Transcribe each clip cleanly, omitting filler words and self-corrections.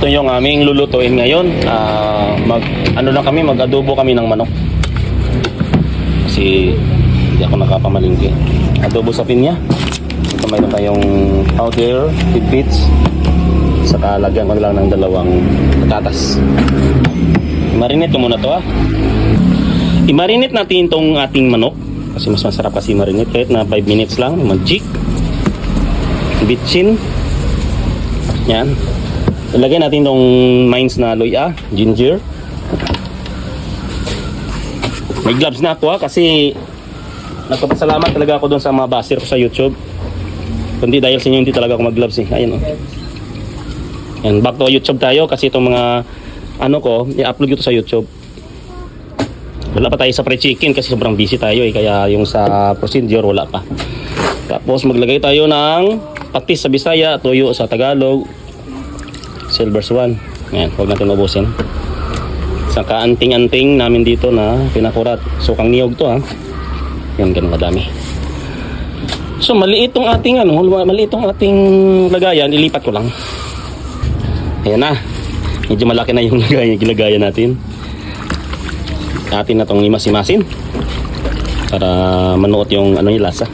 Ito yung aming lulutuin ngayon. Mag-adobo kami ng manok. Kasi hindi ako nakapamalingki. Adobo sa pinya. Ito mayroon tayong powder, tidbits. Saka lagyan ko lang ng 2 patatas. I-marinate ko muna to I-marinate natin itong ating manok. Kasi mas masarap kasi marinate. Kahit na 5 minutes lang. Mag-jik. Bitchin. Yan. Ilagay natin itong mines na luya, ginger. May gloves na ako kasi nagpapasalamat talaga ako doon sa mga baser ko sa YouTube. Kundi dahil sa inyo hindi talaga ako mag-gloves Ayun Yan, back to YouTube tayo kasi itong mga i-upload ko sa YouTube. Wala pa tayo sa pre-chicken kasi sobrang busy tayo kaya yung sa procedure wala pa. Tapos maglagay tayo ng patis sa Bisaya, tuyo sa Tagalog, silver swan. Yan, huwag natin ubusin. Saka anting-anting namin dito na pinakurat. Sukang niyog to Yan, ganun madami. So maliit tong ating lagayan, ilipat ko lang. Ayan na. Medyo malaki na yung ginagayan natin. Atin na tong imas-imasin para manuot yung yung lasa.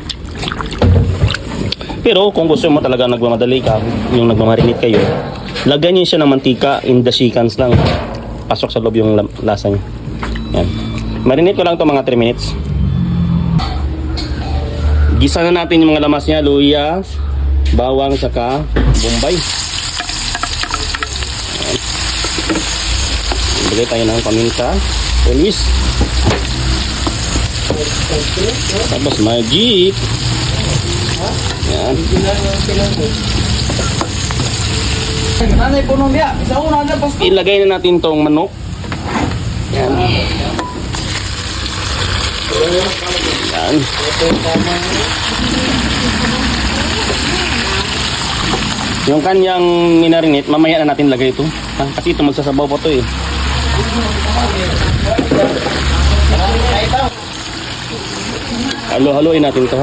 Pero kung gusto mo talaga nagmamadali ka, yung nagmamarinate kayo, lagyan niyo siya ng mantika in the seconds lang. Pasok sa loob yung lasa niya. Yan. Marinate ko lang to mga 3 minutes. Gisa na natin yung mga lamas niya, luya, bawang, saka bombay. Bigay tayo ng paminta, police. Tapos magic. Yan. Ilagay na natin tong manok. Yan. Yan. Yung kanyang minarinate, mamaya na natin lagay ito. Kasi ito magsasabaw po ito Halo-haloin natin ito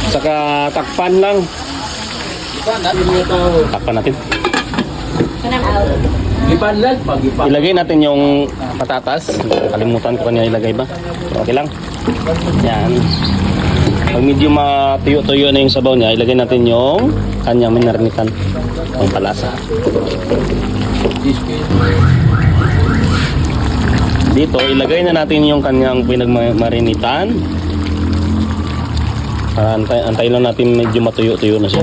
Saka takpan lang. Takpan natin. Ilagay natin yung patatas. Kalimutan ko kanya ilagay ba? Okay lang. Yan. Pag medyo matuyo-tuyo na yung sabaw niya, ilagay natin yung kanyang minarinitan. Ang palasa. Dito, ilagay na natin yung kanyang pinagmarinitan. Antay lang natin medyo matuyo-tuyo na siya.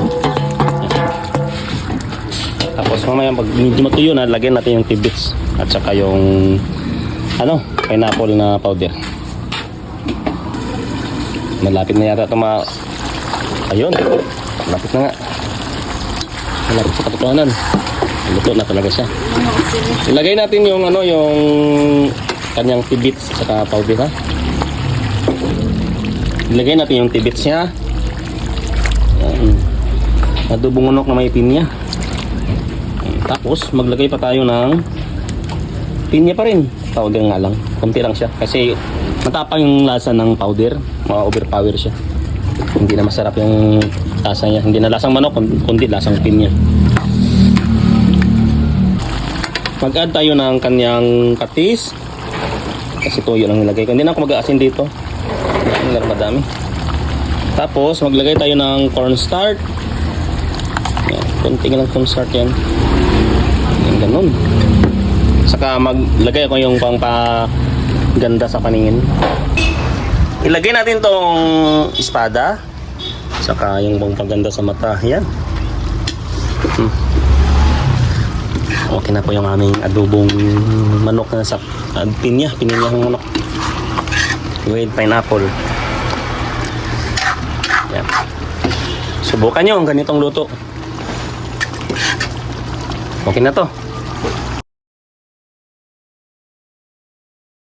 Tapos mamaya pag medyo matuyo na, lagyan natin yung tidbits at saka yung pineapple na powder. Malapit na yata ito ayun, malapit na nga. Malapit sa katotohanan. Luto na talaga siya. Ilagay natin yung yung kanyang tidbits at saka powder Ilagay natin yung tidbits niya. Adobong manok na may pinya. Tapos maglagay pa tayo ng pinya pa rin. Powder nga lang. Kunti lang siya. Kasi matapang yung lasa ng powder. Ma-overpower siya. Hindi na masarap yung lasa niya. Hindi na lasang manok, kundi lasang pinya. Mag-add tayo ng kanyang patis. Kasi tuyo lang nilagay ko. Hindi na ako mag-aasin dito. Hindi na madami. Tapos maglagay tayo ng cornstarch. Kunti lang cornstarch yan. Yan, ganun. Saka maglagay ako yung pangpaganda sa paningin. Ilagay natin tong espada. Saka yung pangpaganda sa mata. Yan. Okay na po yung aming adobong manok na sa pinya ng manok with pineapple. Yan. Subukan nyo ang ganitong luto. Okay na to.